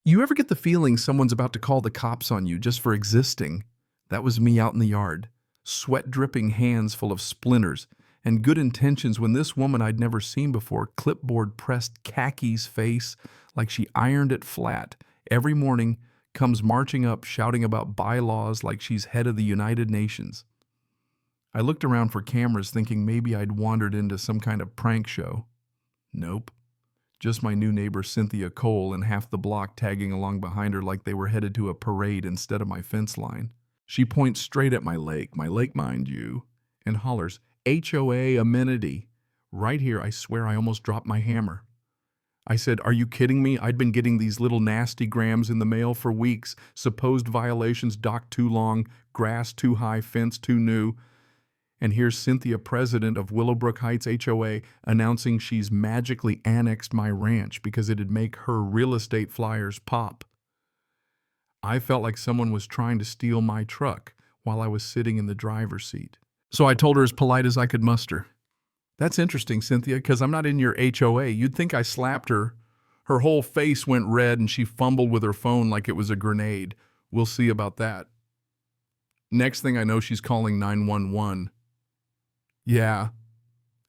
You ever get the feeling someone's about to call the cops on you just for existing? That was me out in the yard, sweat-dripping hands full of splinters, and good intentions when this woman I'd never seen before, clipboard-pressed khakis face like she ironed it flat, every morning comes marching up shouting about bylaws like she's head of the United Nations. I looked around for cameras thinking maybe I'd wandered into some kind of prank show. Nope. Just my new neighbor Cynthia Cole and half the block tagging along behind her like they were headed to a parade instead of my fence line. She points straight at my lake, mind you, and hollers, HOA amenity. Right here, I swear I almost dropped my hammer. I said, are you kidding me? I'd been getting these little nasty grams in the mail for weeks. Supposed violations, dock too long, grass too high, fence too new. And here's Cynthia, president of Willowbrook Heights HOA, announcing she's magically annexed my ranch because it'd make her real estate flyers pop. I felt like someone was trying to steal my truck while I was sitting in the driver's seat. So I told her as polite as I could muster, "That's interesting, Cynthia, because I'm not in your HOA. You'd think I slapped her." Her whole face went red and she fumbled with her phone like it was a grenade. We'll see about that. Next thing I know, she's calling 911. Yeah,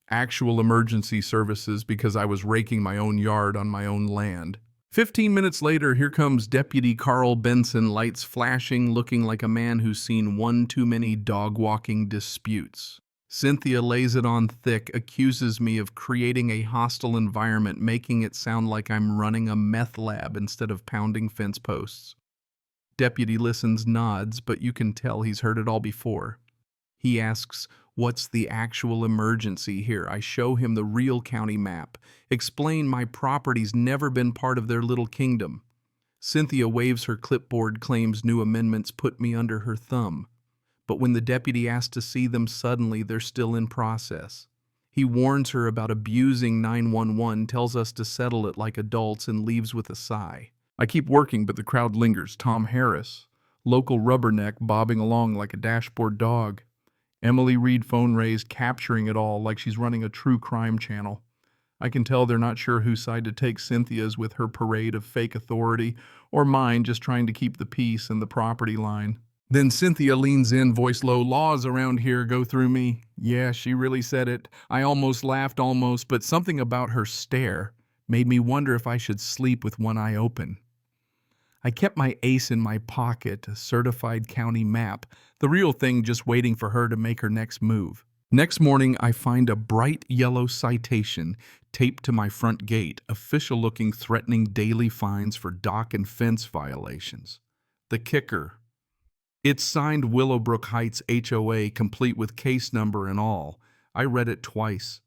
actual emergency services because I was raking my own yard on my own land. 15 minutes later, here comes Deputy Carl Benson, lights flashing, looking like a man who's seen one too many dog-walking disputes. Cynthia lays it on thick, accuses me of creating a hostile environment, making it sound like I'm running a meth lab instead of pounding fence posts. Deputy listens, nods, but you can tell he's heard it all before. He asks, what's the actual emergency here? I show him the real county map, explain my property's never been part of their little kingdom. Cynthia waves her clipboard, claims new amendments put me under her thumb. But when the deputy asks to see them, suddenly they're still in process. He warns her about abusing 911, tells us to settle it like adults, and leaves with a sigh. I keep working, but the crowd lingers. Tom Harris, local rubberneck, bobbing along like a dashboard dog. Emily Reed, phone raised, capturing it all like she's running a true crime channel. I can tell they're not sure whose side to take, Cynthia's with her parade of fake authority, or mine just trying to keep the peace and the property line. Then Cynthia leans in, voice low, laws around here go through me. Yeah, she really said it. I almost laughed, but something about her stare made me wonder if I should sleep with one eye open. I kept my ace in my pocket, a certified county map, the real thing, just waiting for her to make her next move. Next morning, I find a bright yellow citation taped to my front gate, official-looking, threatening daily fines for dock and fence violations. The kicker: it's signed Willowbrook Heights HOA, complete with case number and all. I read it twice.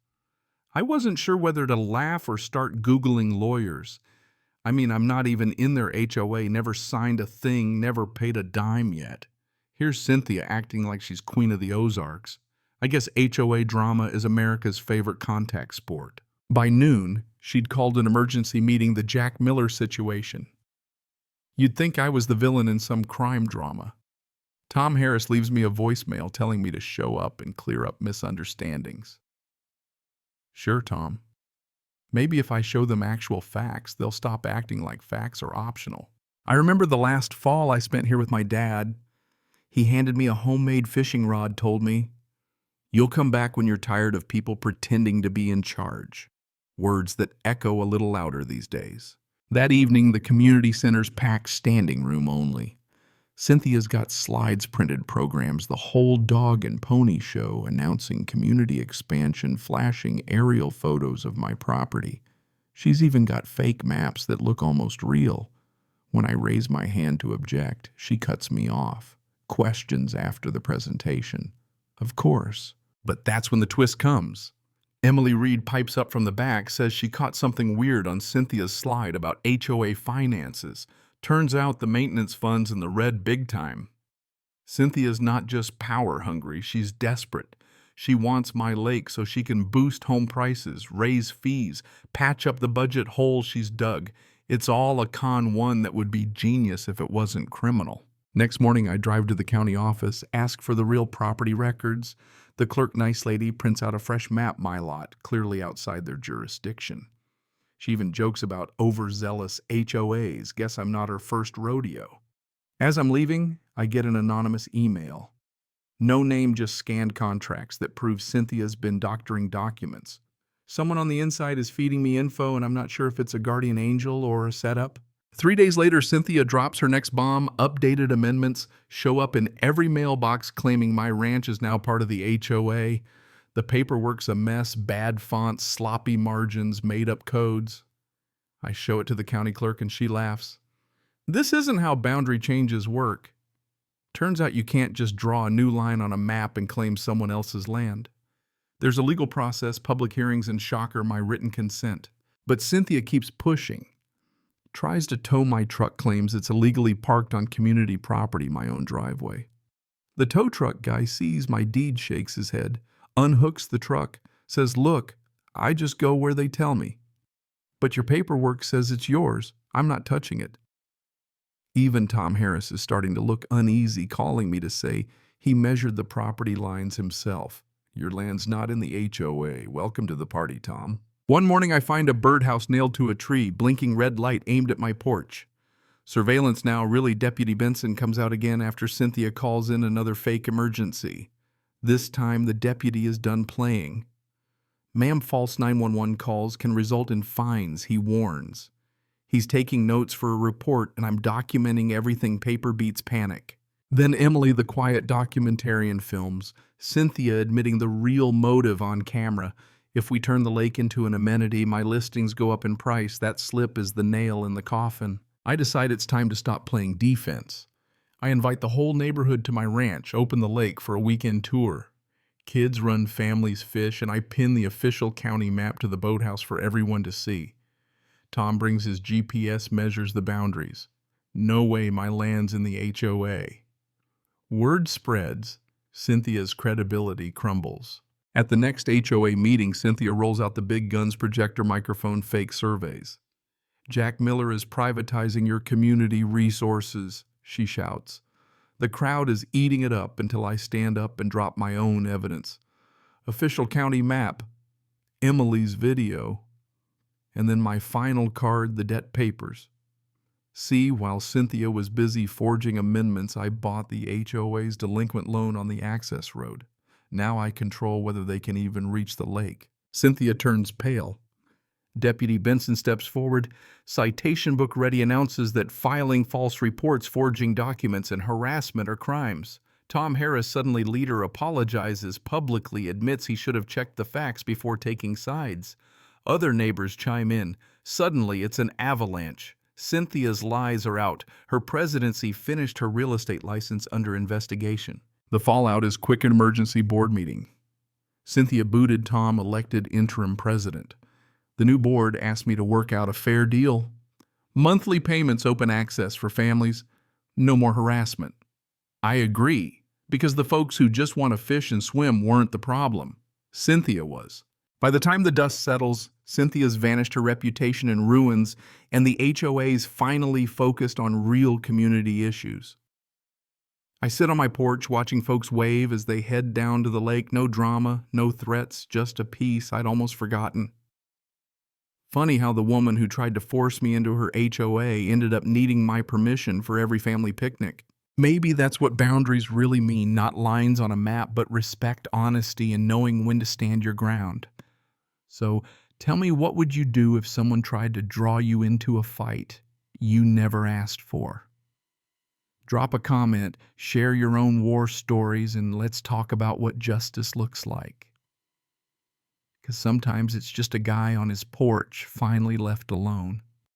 I wasn't sure whether to laugh or start Googling lawyers. I mean, I'm not even in their HOA, never signed a thing, never paid a dime yet. Here's Cynthia acting like she's queen of the Ozarks. I guess HOA drama is America's favorite contact sport. By noon, she'd called an emergency meeting, the Jack Miller situation. You'd think I was the villain in some crime drama. Tom Harris leaves me a voicemail telling me to show up and clear up misunderstandings. Sure, Tom. Maybe if I show them actual facts, they'll stop acting like facts are optional. I remember the last fall I spent here with my dad. He handed me a homemade fishing rod, told me, "You'll come back when you're tired of people pretending to be in charge." Words that echo a little louder these days. That evening, the community center's packed, standing room only. Cynthia's got slides printed, programs, the whole dog and pony show, announcing community expansion, flashing aerial photos of my property. She's even got fake maps that look almost real. When I raise my hand to object, she cuts me off. Questions after the presentation. Of course. But that's when the twist comes. Emily Reed pipes up from the back, says she caught something weird on Cynthia's slide about HOA finances. Turns out the maintenance fund's in the red big time. Cynthia's not just power hungry, she's desperate. She wants my lake so she can boost home prices, raise fees, patch up the budget hole she's dug. It's all a con one that would be genius if it wasn't criminal. Next morning, I drive to the county office, ask for the real property records. The clerk, nice lady, prints out a fresh map, my lot, clearly outside their jurisdiction. She even jokes about overzealous HOAs. Guess I'm not her first rodeo. As I'm leaving, I get an anonymous email. No name, just scanned contracts that prove Cynthia's been doctoring documents. Someone on the inside is feeding me info, and I'm not sure if it's a guardian angel or a setup. 3 days later, Cynthia drops her next bomb. Updated amendments show up in every mailbox claiming my ranch is now part of the HOA. The paperwork's a mess, bad fonts, sloppy margins, made-up codes. I show it to the county clerk and she laughs. This isn't how boundary changes work. Turns out you can't just draw a new line on a map and claim someone else's land. There's a legal process, public hearings, and shocker, my written consent. But Cynthia keeps pushing. Tries to tow my truck, claims it's illegally parked on community property, my own driveway. The tow truck guy sees my deed, shakes his head, unhooks the truck, says, "Look, I just go where they tell me. But your paperwork says it's yours. I'm not touching it." Even Tom Harris is starting to look uneasy, calling me to say he measured the property lines himself. Your land's not in the HOA. Welcome to the party, Tom. One morning I find a birdhouse nailed to a tree, blinking red light aimed at my porch. Surveillance now, really. Deputy Benson comes out again after Cynthia calls in another fake emergency. This time the deputy is done playing. "Ma'am, false 911 calls can result in fines," he warns. He's taking notes for a report, and I'm documenting everything. Paper beats panic. Then Emily, the quiet documentarian, films Cynthia admitting the real motive on camera. If we turn the lake into an amenity, my listings go up in price. That slip is the nail in the coffin. I decide it's time to stop playing defense. I invite the whole neighborhood to my ranch, open the lake for a weekend tour. Kids run, families fish, and I pin the official county map to the boathouse for everyone to see. Tom brings his GPS, measures the boundaries. No way my land's in the HOA. Word spreads. Cynthia's credibility crumbles. At the next HOA meeting, Cynthia rolls out the big guns, projector, microphone, fake surveys. "Jack Miller is privatizing your community resources," she shouts. The crowd is eating it up until I stand up and drop my own evidence. Official county map, Emily's video, and then my final card, the debt papers. See, while Cynthia was busy forging amendments, I bought the HOA's delinquent loan on the access road. Now I control whether they can even reach the lake. Cynthia turns pale. Deputy Benson steps forward, citation book ready, announces that filing false reports, forging documents, and harassment are crimes. Tom Harris, suddenly leader, apologizes publicly, admits he should have checked the facts before taking sides. Other neighbors chime in. Suddenly, it's an avalanche. Cynthia's lies are out. Her presidency finished, her real estate license under investigation. The fallout is quick. Emergency board meeting. Cynthia booted Tom, elected interim president. The new board asked me to work out a fair deal. Monthly payments, open access for families, no more harassment. I agree, because the folks who just want to fish and swim weren't the problem. Cynthia was. By the time the dust settles, Cynthia's vanished, her reputation in ruins, and the HOA's finally focused on real community issues. I sit on my porch watching folks wave as they head down to the lake. No drama, no threats, just a peace I'd almost forgotten. Funny how the woman who tried to force me into her HOA ended up needing my permission for every family picnic. Maybe that's what boundaries really mean, not lines on a map, but respect, honesty, and knowing when to stand your ground. So tell me, what would you do if someone tried to draw you into a fight you never asked for? Drop a comment, share your own war stories, and let's talk about what justice looks like. Because sometimes it's just a guy on his porch finally left alone.